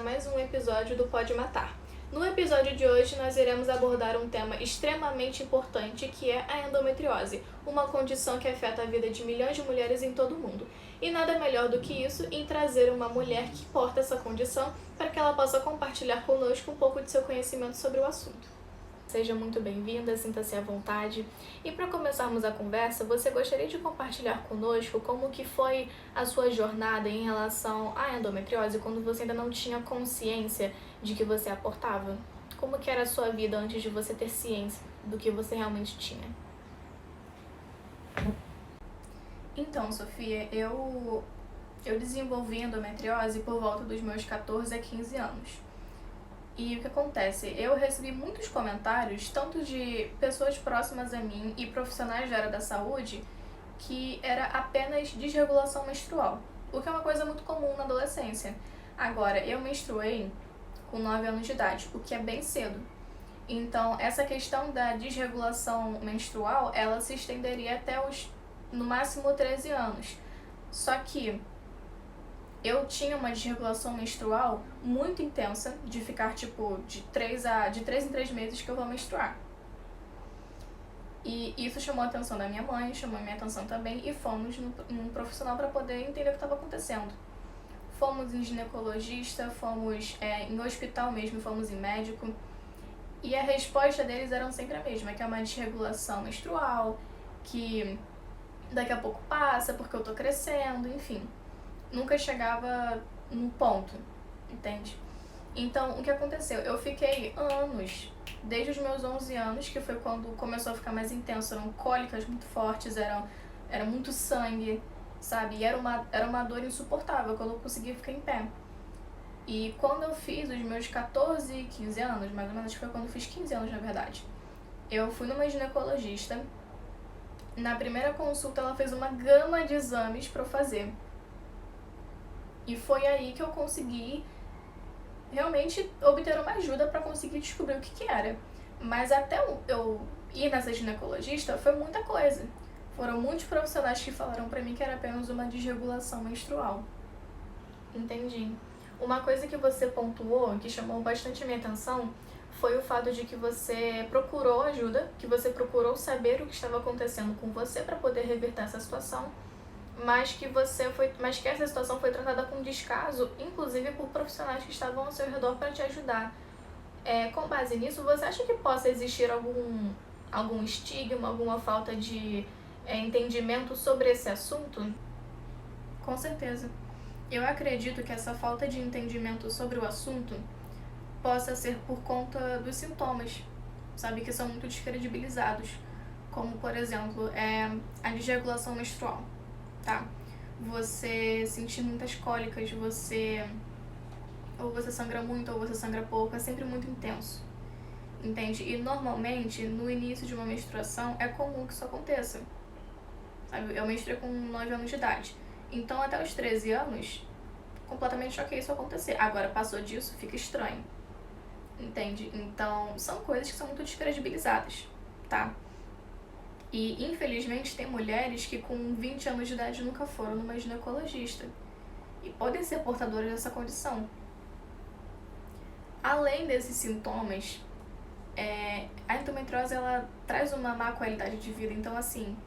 mais um episódio do Pode Matar. No episódio de hoje, nós iremos abordar um tema extremamente importante, que é a endometriose, uma condição que afeta a vida de milhões de mulheres em todo o mundo. E nada melhor do que isso em trazer uma mulher que porta essa condição para que ela possa compartilhar conosco um pouco de seu conhecimento sobre o assunto. Seja muito bem-vinda, sinta-se à vontade. E para começarmos a conversa, você gostaria de compartilhar conosco como que foi a sua jornada em relação à endometriose quando você ainda não tinha consciência de que você a portava? Como que era a sua vida antes de você ter ciência do que você realmente tinha? Então, Sofia, eu desenvolvi endometriose por volta dos meus 14 a 15 anos. E o que acontece? Eu recebi muitos comentários, tanto de pessoas próximas a mim e profissionais da área da saúde, que era apenas desregulação menstrual, o que é uma coisa muito comum na adolescência. Agora, eu menstruei com 9 anos de idade, o que é bem cedo. Então, essa questão da desregulação menstrual, ela se estenderia até os, no máximo, 13 anos. Só que eu tinha uma desregulação menstrual muito intensa, de ficar tipo de 3 em 3 meses que eu vou menstruar. E isso chamou a atenção da minha mãe, chamou a minha atenção também, e fomos num profissional para poder entender o que estava acontecendo. Fomos em ginecologista, fomos em hospital mesmo, fomos em médico, e a resposta deles era sempre a mesma, que é uma desregulação menstrual, que daqui a pouco passa porque eu tô crescendo, enfim. Nunca chegava no ponto, entende? Então, o que aconteceu? Eu fiquei anos, desde os meus 11 anos, que foi quando começou a ficar mais intenso, eram cólicas muito fortes, era muito sangue, sabe? E era uma dor insuportável, que eu não conseguia ficar em pé. E quando eu fiz os meus 14, 15 anos, mais ou menos, foi quando eu fiz 15 anos, na verdade, eu fui numa ginecologista. Na primeira consulta, ela fez uma gama de exames pra eu fazer. E foi aí que eu consegui realmente obter uma ajuda para conseguir descobrir o que era. Mas até eu ir nessa ginecologista foi muita coisa. Foram muitos profissionais que falaram para mim que era apenas uma desregulação menstrual. Entendi. Uma coisa que você pontuou, que chamou bastante a minha atenção, foi o fato de que você procurou ajuda, que você procurou saber o que estava acontecendo com você para poder reverter essa situação, mas que essa situação foi tratada com descaso, inclusive por profissionais que estavam ao seu redor para te ajudar. Com base nisso, você acha que possa existir algum estigma, alguma falta de entendimento sobre esse assunto? Com certeza. Eu acredito que essa falta de entendimento sobre o assunto possa ser por conta dos sintomas, sabe, que são muito descredibilizados, como, por exemplo, a desregulação menstrual. Tá? Você sentir muitas cólicas, ou você sangra muito ou você sangra pouco, é sempre muito intenso, entende? E normalmente, no início de uma menstruação, é comum que isso aconteça, sabe? Eu menstruei com 9 anos de idade, então até os 13 anos, completamente ok isso acontecer. Agora, passou disso, fica estranho, entende? Então, são coisas que são muito descredibilizadas, tá? E, infelizmente, tem mulheres que com 20 anos de idade nunca foram numa ginecologista e podem ser portadoras dessa condição. Além desses sintomas, a endometriose ela traz uma má qualidade de vida. Então, assim,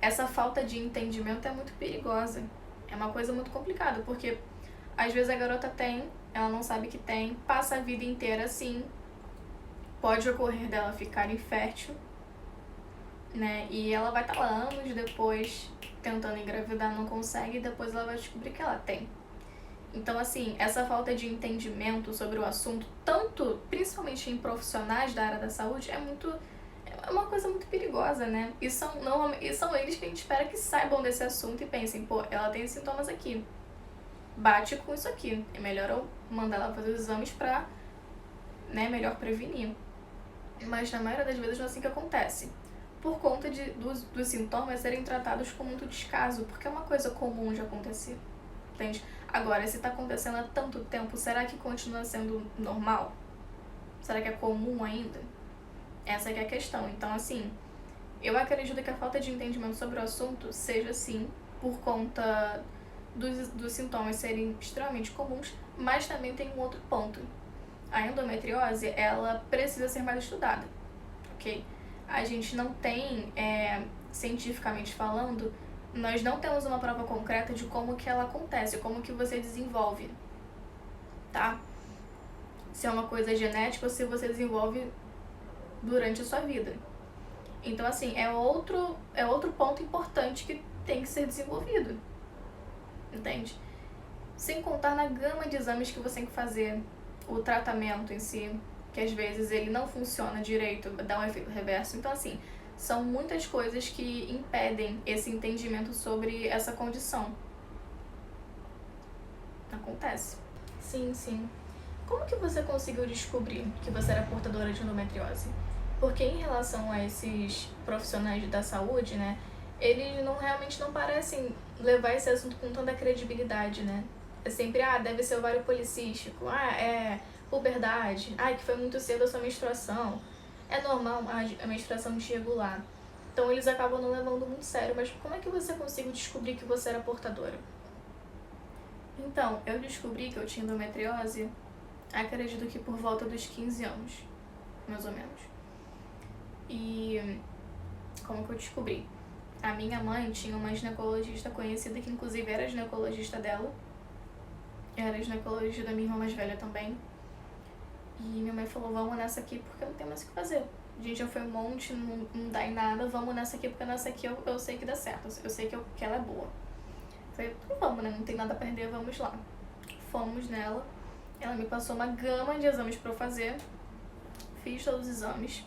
essa falta de entendimento é muito perigosa. É uma coisa muito complicada, porque às vezes a garota ela não sabe que tem, passa a vida inteira assim, pode ocorrer dela ficar infértil, né? E ela vai estar lá anos depois tentando engravidar, não consegue, e depois ela vai descobrir que ela tem. Então, assim, essa falta de entendimento sobre o assunto, principalmente em profissionais da área da saúde, é uma coisa muito perigosa, né? E são eles que a gente espera que saibam desse assunto e pensem, pô, ela tem sintomas aqui, bate com isso aqui, é melhor eu mandar ela fazer os exames pra, né, melhor prevenir. Mas na maioria das vezes não é assim que acontece, por conta dos sintomas serem tratados com muito descaso, porque é uma coisa comum de acontecer, entende? Agora, se tá acontecendo há tanto tempo, será que continua sendo normal? Será que é comum ainda? Essa que é a questão. Então, assim, eu acredito que a falta de entendimento sobre o assunto seja, sim, por conta dos sintomas serem extremamente comuns, Mas também tem um outro ponto. A endometriose, ela precisa ser mais estudada, ok? A gente não tem, cientificamente falando, nós não temos uma prova concreta de como que ela acontece, como que você desenvolve, tá? Se é uma coisa genética ou se você desenvolve durante a sua vida. Então, assim, é outro ponto importante que tem que ser desenvolvido, entende? Sem contar na gama de exames que você tem que fazer, o tratamento em si, que às vezes ele não funciona direito, dá um efeito reverso. Então, assim, são muitas coisas que impedem esse entendimento sobre essa condição. Acontece. Sim, sim. Como que você conseguiu descobrir que você era portadora de endometriose? Porque em relação a esses profissionais da saúde, né, eles realmente não parecem levar esse assunto com tanta credibilidade, né? É sempre, deve ser ovário policístico, é puberdade, que foi muito cedo a sua menstruação, é normal a menstruação desregular. Então eles acabam não levando muito sério, mas como é que você conseguiu descobrir que você era portadora? Então, eu descobri que eu tinha endometriose, acredito que por volta dos 15 anos, mais ou menos. E como que eu descobri? A minha mãe tinha uma ginecologista conhecida, que inclusive era ginecologista dela. Era ginecologista da minha irmã mais velha também. E minha mãe falou, vamos nessa aqui porque não tem mais o que fazer. A gente já foi um monte, não dá em nada, vamos nessa aqui porque nessa aqui eu sei que dá certo. Eu sei que ela é boa. Falei, então vamos, né? Não tem nada a perder, vamos lá. Fomos nela. Ela me passou uma gama de exames pra eu fazer. Fiz todos os exames.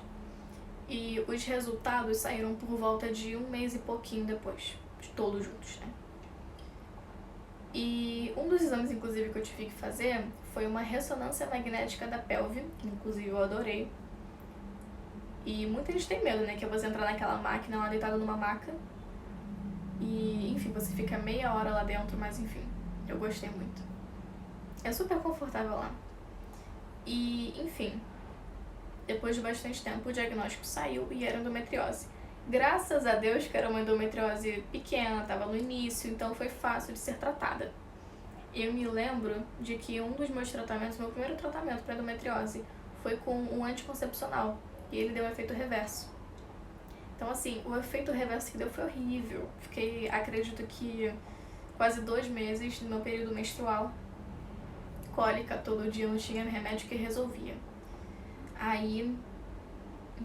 E os resultados saíram por volta de 1 mês e pouquinho depois. De todos juntos, né? E um dos exames, inclusive, que eu tive que fazer foi uma ressonância magnética da pelve, que inclusive eu adorei. E muita gente tem medo, né? Que é você entrar naquela máquina lá deitada numa maca. E, enfim, você fica meia hora lá dentro, mas enfim, eu gostei muito. É super confortável lá. E, enfim, depois de bastante tempo o diagnóstico saiu e era endometriose. Graças a Deus que era uma endometriose pequena, estava no início, então foi fácil de ser tratada. Eu me lembro de que um dos meus tratamentos, meu primeiro tratamento para endometriose, foi com um anticoncepcional e ele deu um efeito reverso. Então, assim, o efeito reverso que deu foi horrível. Fiquei, acredito que, quase 2 meses no meu período menstrual, cólica todo dia, não tinha remédio que resolvia. Aí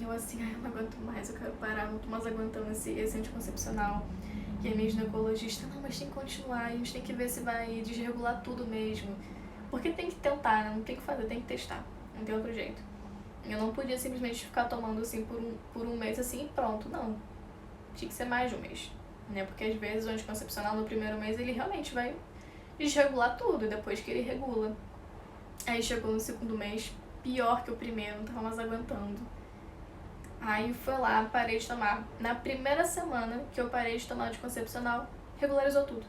eu assim, eu não aguento mais, eu quero parar, não tô mais aguentando esse anticoncepcional. E a minha ginecologista, não, mas tem que continuar, a gente tem que ver se vai desregular tudo mesmo. Porque tem que tentar, né? Não tem que fazer, tem que testar, não tem outro jeito. Eu não podia simplesmente ficar tomando assim por um mês assim e pronto, não. Tinha que ser mais de um mês, né? Porque às vezes o anticoncepcional no primeiro mês ele realmente vai desregular tudo, depois que ele regula. Aí chegou no segundo mês, pior que o primeiro, não tava mais aguentando. Aí foi lá, parei de tomar. Na primeira semana que eu parei de tomar anticoncepcional, regularizou tudo.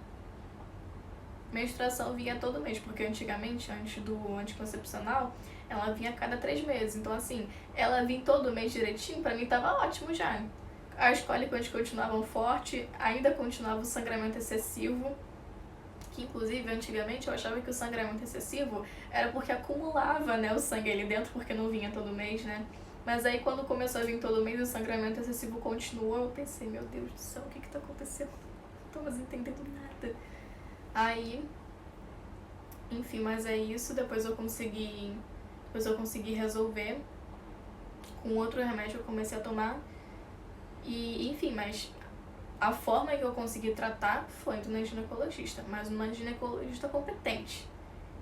Menstruação vinha todo mês, porque antigamente, antes do anticoncepcional, ela vinha a cada 3 meses. Então, assim, ela vinha todo mês direitinho, pra mim tava ótimo já. As cólicas continuavam forte, ainda continuava o sangramento excessivo, que inclusive antigamente eu achava que o sangramento excessivo era porque acumulava, né, o sangue ali dentro, porque não vinha todo mês, né? Mas aí quando começou a vir todo mês o sangramento excessivo continuou, eu pensei, meu Deus do céu, o que tá acontecendo? Não tô mais entendendo nada. Aí, enfim, mas é isso, depois eu consegui resolver. Com outro remédio eu comecei a tomar. E, enfim, mas a forma que eu consegui tratar foi indo na ginecologista, mas uma ginecologista competente,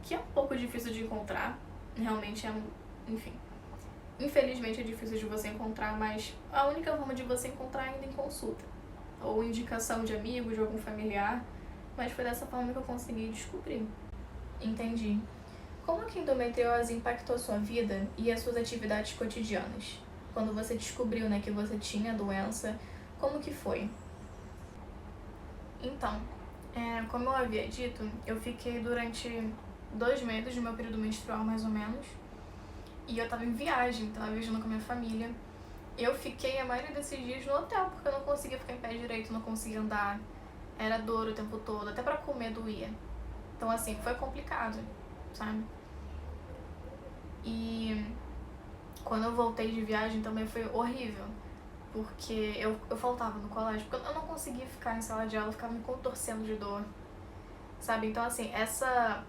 que é um pouco difícil de encontrar, realmente enfim. Infelizmente é difícil de você encontrar, mas a única forma de você encontrar é ainda em consulta. Ou indicação de amigos, de algum familiar, mas foi dessa forma que eu consegui descobrir. Entendi. Como que a endometriose impactou a sua vida e as suas atividades cotidianas? Quando você descobriu, né, que você tinha a doença, como que foi? Então, como eu havia dito, eu fiquei durante 2 meses do meu período menstrual, mais ou menos, e eu tava em viagem, tava viajando com a minha família. Eu fiquei a maioria desses dias no hotel, porque eu não conseguia ficar em pé direito, não conseguia andar, era dor o tempo todo, até pra comer doía. Então, assim, foi complicado. sabe? E quando eu voltei de viagem também foi horrível, porque eu faltava no colégio, porque eu não conseguia ficar em sala de aula, eu ficava me contorcendo de dor, sabe? Então, assim, essa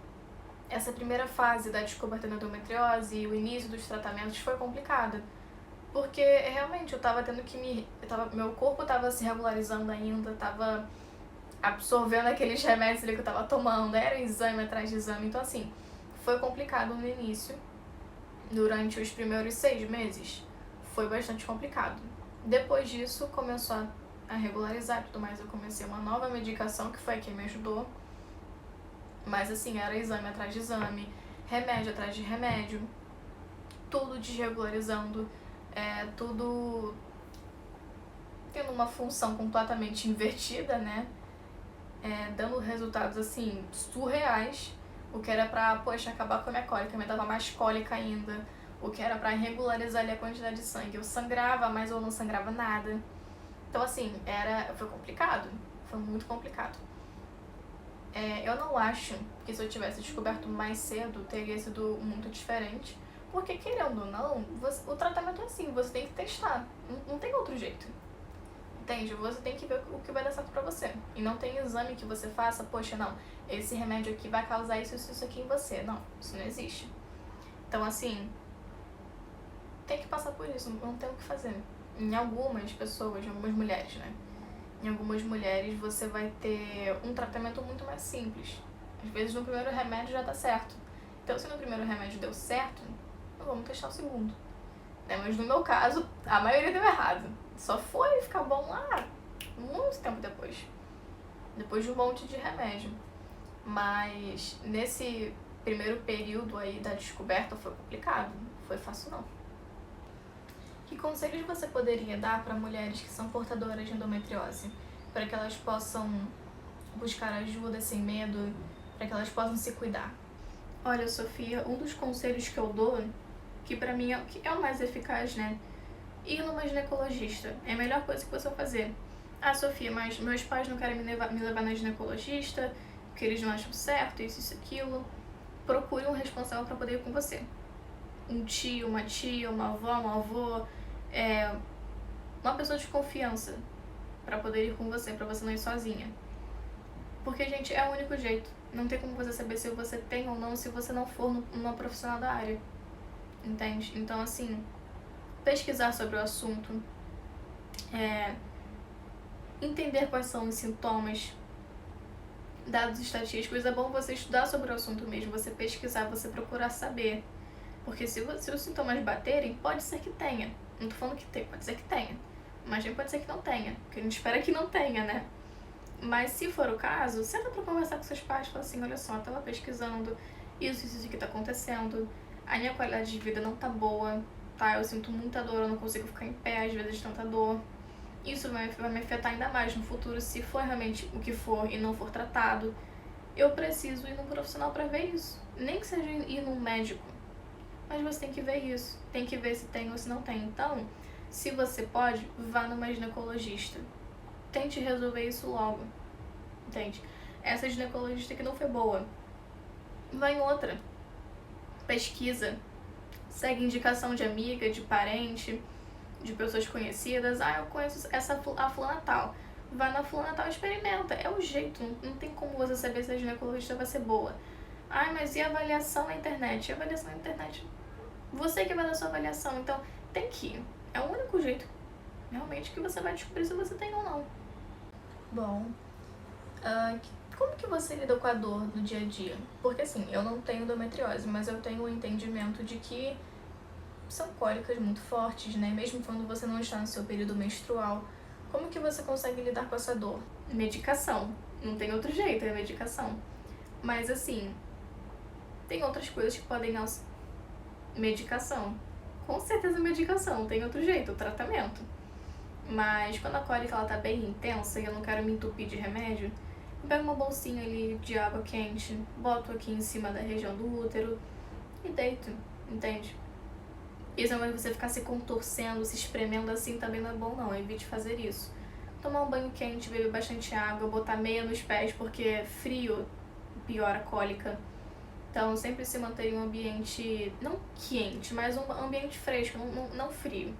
primeira fase da descoberta da endometriose e o início dos tratamentos foi complicada, porque realmente eu tava tendo que meu corpo tava se regularizando ainda, tava absorvendo aqueles remédios ali que eu tava tomando, era exame atrás de exame, então assim, foi complicado no início, durante os primeiros 6 meses, foi bastante complicado. Depois disso, começou a regularizar e tudo mais, eu comecei uma nova medicação, que foi a que me ajudou, mas assim, era exame atrás de exame, remédio atrás de remédio, tudo desregularizando, tudo tendo uma função completamente invertida, né? Dando resultados assim, surreais. O que era pra, poxa, acabar com a minha cólica, me dava mais cólica ainda. O que era pra regularizar ali a quantidade de sangue. Eu sangrava, mas eu não sangrava nada. Então assim, foi complicado, foi muito complicado. Eu não acho que se eu tivesse descoberto mais cedo, teria sido muito diferente. Porque, querendo ou não, o tratamento é assim, você tem que testar, não tem outro jeito. Entende? Você tem que ver o que vai dar certo pra você. E não tem exame que você faça, poxa, não, esse remédio aqui vai causar isso aqui em você. Não, isso não existe. Então, assim, tem que passar por isso, não tem o que fazer. Em algumas pessoas, em algumas mulheres, né? Em algumas mulheres você vai ter um tratamento muito mais simples. Às vezes no primeiro remédio já dá certo. Então, se no primeiro remédio deu certo, vamos testar o segundo. Mas no meu caso, a maioria deu errado. Só foi ficar bom lá muito tempo depois de um monte de remédio. Mas nesse primeiro período aí da descoberta foi complicado, não foi fácil não. Que conselhos você poderia dar para mulheres que são portadoras de endometriose, para que elas possam buscar ajuda sem medo, para que elas possam se cuidar? Olha, Sofia, um dos conselhos que eu dou, que pra mim é o mais eficaz, né? Ir numa ginecologista. É a melhor coisa que você vai fazer. Ah, Sofia, mas meus pais não querem me levar na ginecologista, porque eles não acham certo, isso, aquilo. Procure um responsável para poder ir com você. Um tio, uma tia, uma avó, um avô, uma pessoa de confiança para poder ir com você, para você não ir sozinha. Porque, gente, é o único jeito. Não tem como você saber se você tem ou não, se você não for uma profissional da área. Entende? Então, assim, pesquisar sobre o assunto, entender quais são os sintomas, dados estatísticos. É bom você estudar sobre o assunto mesmo, você pesquisar, você procurar saber. Porque se os sintomas baterem, pode ser que tenha. Não tô falando que tem, pode ser que tenha. Mas também pode ser que não tenha, porque a gente espera que não tenha, né? Mas se for o caso, senta pra conversar com seus pais e fala assim, olha só, eu tava pesquisando, isso que tá acontecendo, a minha qualidade de vida não tá boa, tá? Eu sinto muita dor, eu não consigo ficar em pé, às vezes de tanta dor. Isso vai me afetar ainda mais no futuro, se for realmente o que for e não for tratado. Eu preciso ir num profissional pra ver isso. Nem que seja ir num médico. Mas você tem que ver isso. Tem que ver se tem ou se não tem. Então, se você pode, vá numa ginecologista. Tente resolver isso logo. Entende? Essa ginecologista que não foi boa, vai em outra. Pesquisa. Segue indicação de amiga, de parente, de pessoas conhecidas. Ah, eu conheço a fulana tal. Vai na fulana tal e experimenta. É o jeito. Não tem como você saber se a ginecologista vai ser boa. Ai, mas e a avaliação na internet? E a avaliação na internet? Você que vai dar sua avaliação. Então, tem que ir. É o único jeito realmente que você vai descobrir se você tem ou não. Bom, como que você lida com a dor no dia a dia? Porque assim, eu não tenho endometriose, mas eu tenho o entendimento de que são cólicas muito fortes, né? Mesmo quando você não está no seu período menstrual. Como que você consegue lidar com essa dor? Medicação. Não tem outro jeito, é medicação. Mas assim, tem outras coisas que podem medicação. Com certeza medicação, não tem outro jeito, o tratamento. Mas quando a cólica ela tá bem intensa e eu não quero me entupir de remédio, eu pego uma bolsinha ali de água quente, boto aqui em cima da região do útero e deito, entende? Isso é você ficar se contorcendo, se espremendo assim também não é bom não, evite fazer isso. Tomar um banho quente, beber bastante água, botar meia nos pés porque frio piora a cólica. Então, sempre se manter em um ambiente, não quente, mas um ambiente fresco, não frio,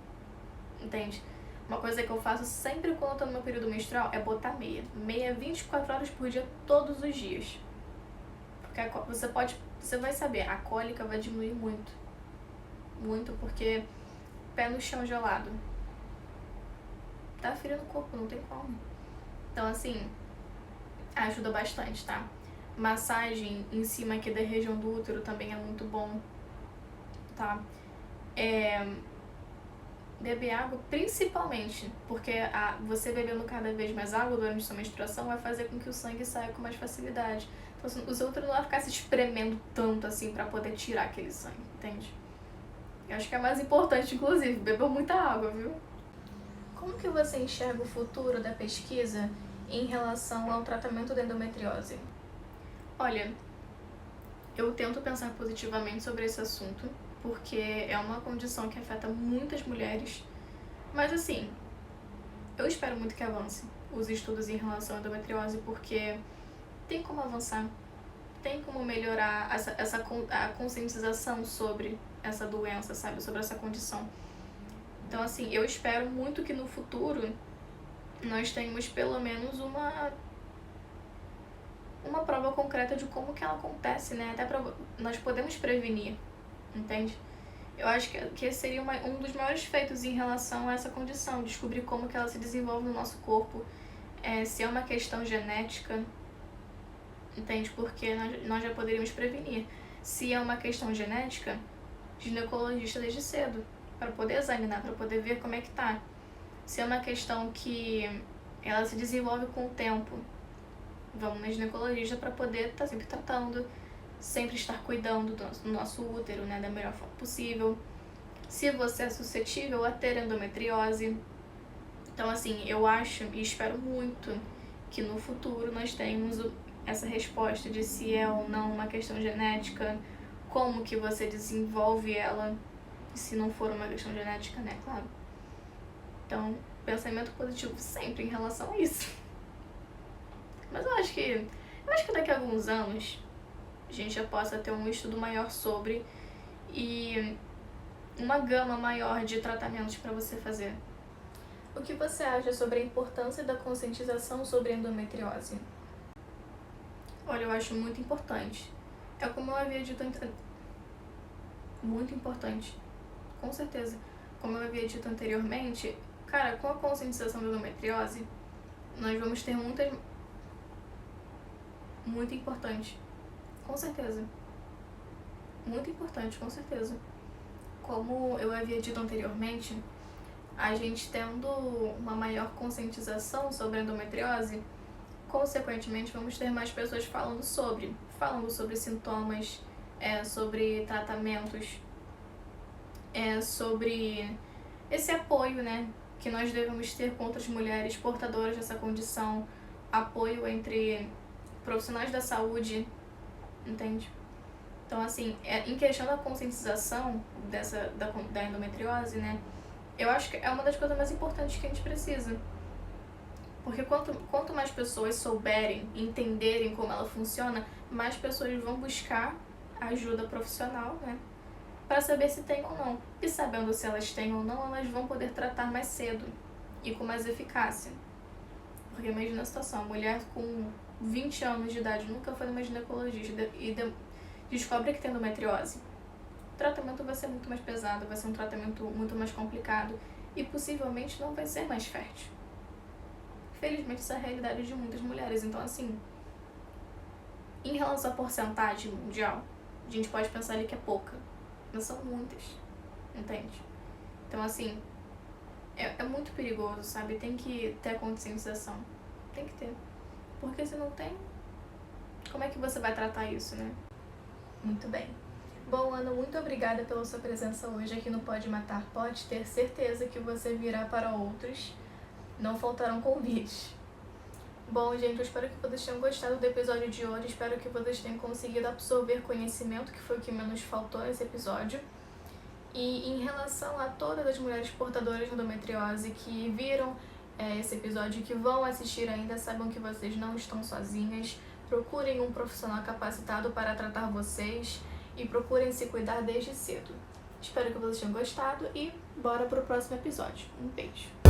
entende? Uma coisa que eu faço sempre quando eu tô no meu período menstrual é botar meia. Meia 24 horas por dia, todos os dias. Porque você vai saber, a cólica vai diminuir muito. Muito, porque pé no chão gelado. Tá frio no corpo, não tem como. Então, assim, ajuda bastante, tá? Massagem em cima aqui da região do útero também é muito bom, tá? Beber água, principalmente, porque você bebendo cada vez mais água durante sua menstruação vai fazer com que o sangue saia com mais facilidade. Então, assim, os outros não vão ficar se espremendo tanto assim pra poder tirar aquele sangue, entende? Eu acho que é mais importante, inclusive, beber muita água, viu? Como que você enxerga o futuro da pesquisa em relação ao tratamento da endometriose? Olha, eu tento pensar positivamente sobre esse assunto, porque é uma condição que afeta muitas mulheres. Mas assim, eu espero muito que avance os estudos em relação à endometriose, porque tem como avançar, tem como melhorar a conscientização sobre essa doença, sabe? Sobre essa condição. Então assim, eu espero muito que no futuro nós tenhamos pelo menos uma prova concreta de como que ela acontece, né? Até pra nós podemos prevenir, entende? Eu acho que esse seria um dos maiores feitos em relação a essa condição, descobrir como que ela se desenvolve no nosso corpo, se é uma questão genética, entende? Porque nós já poderíamos prevenir. Se é uma questão genética, ginecologista desde cedo, para poder examinar, para poder ver como é que tá. Se é uma questão que ela se desenvolve com o tempo, vamos na ginecologista para poder estar sempre tratando, sempre estar cuidando do nosso útero, né, da melhor forma possível. Se você é suscetível a ter endometriose. Então, assim, eu acho e espero muito que no futuro nós tenhamos essa resposta de se é ou não uma questão genética, como que você desenvolve ela, se não for uma questão genética, né, claro. Então, pensamento positivo sempre em relação a isso. Mas eu acho que daqui a alguns anos a gente já possa ter um estudo maior sobre e uma gama maior de tratamentos para você fazer. O que você acha sobre a importância da conscientização sobre endometriose? Olha, eu acho muito importante. É como eu havia dito muito importante, com certeza. Como eu havia dito anteriormente, cara, com a conscientização da endometriose, nós vamos ter muito importante, com certeza. Muito importante, com certeza. Como eu havia dito anteriormente, a gente tendo uma maior conscientização sobre a endometriose, consequentemente vamos ter mais pessoas falando sobre sintomas, sobre tratamentos, sobre esse apoio, né, que nós devemos ter com outras mulheres portadoras dessa condição, apoio entre profissionais da saúde, entende? Então, assim, em questão da conscientização da endometriose, né, eu acho que é uma das coisas mais importantes que a gente precisa. Porque quanto mais pessoas souberem, entenderem como ela funciona, mais pessoas vão buscar ajuda profissional, né, para saber se tem ou não. E sabendo se elas têm ou não, elas vão poder tratar mais cedo e com mais eficácia. Porque imagina a situação, a mulher com 20 anos de idade nunca foi numa ginecologista e descobre que tem endometriose. O tratamento vai ser muito mais pesado, vai ser um tratamento muito mais complicado e possivelmente não vai ser mais fértil. Felizmente, essa é a realidade de muitas mulheres. Então, assim, em relação à porcentagem mundial, a gente pode pensar ali que é pouca, mas são muitas, entende? Então, assim, é muito perigoso, sabe? Tem que ter a conscientização, tem que ter. Porque se não tem, como é que você vai tratar isso, né? Muito bem. Bom, Ana, muito obrigada pela sua presença hoje aqui no Pode Matar. Pode ter certeza que você virá para outros. Não faltarão convites. Bom, gente, eu espero que vocês tenham gostado do episódio de hoje. Espero que vocês tenham conseguido absorver conhecimento, que foi o que menos faltou nesse episódio. E em relação a todas as mulheres portadoras de endometriose que viram esse episódio e que vão assistir ainda, saibam que vocês não estão sozinhas. procurem um profissional capacitado para tratar vocês e procurem se cuidar desde cedo. Espero que vocês tenham gostado e bora pro próximo episódio. Um beijo!